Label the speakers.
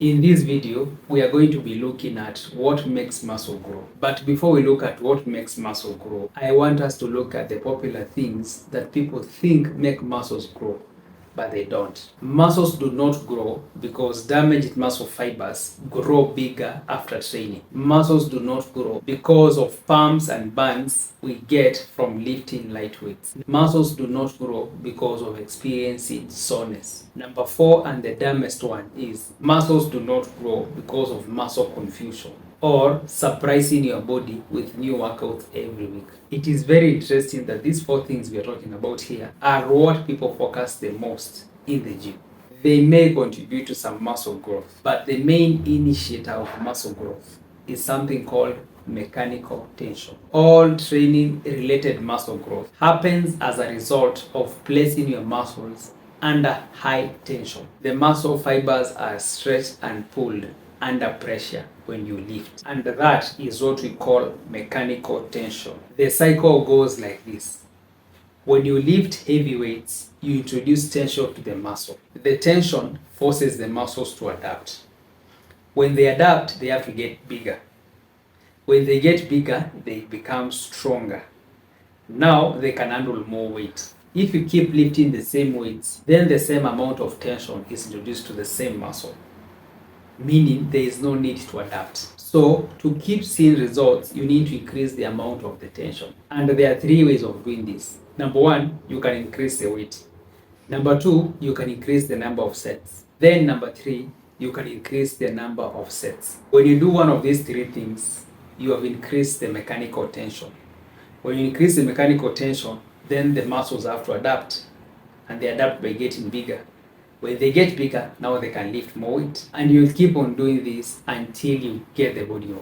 Speaker 1: In this video, we are going to be looking at what makes muscle grow. But before we look at what makes muscle grow, I want us to look at the popular things that people think make muscles grow, but they don't. Muscles do not grow because damaged muscle fibers grow bigger after training. Muscles do not grow because of pumps and burns we get from lifting light weights. Muscles do not grow because of experiencing soreness. Number 4, and the dumbest one, is muscles do not grow because of muscle confusion or surprising your body with new workouts every week. It is very interesting that these 4 things we are talking about here are what people focus the most in the gym. They may contribute to some muscle growth, but the main initiator of muscle growth is something called mechanical tension. All training related muscle growth happens as a result of placing your muscles under high tension. The muscle fibers are stretched and pulled under pressure when you lift, and that is what we call mechanical tension. The cycle goes like this. When you lift heavy weights, you introduce tension to the muscle. The tension forces the muscles to adapt. When they adapt, they have to get bigger. When they get bigger, they become stronger. Now they can handle more weight. If you keep lifting the same weights, then the same amount of tension is introduced to the same muscle, meaning there is no need to adapt. So to keep seeing results, you need to increase the amount of the tension. And there are 3 ways of doing this. Number 1, you can increase the weight. Number 2, you can increase the number of sets. Then number 3, you can increase the number of sets. When you do one of these 3 things, you have increased the mechanical tension. When you increase the mechanical tension, then the muscles have to adapt, and they adapt by getting bigger. When they get bigger, now they can lift more weight, and you'll keep on doing this until you get the body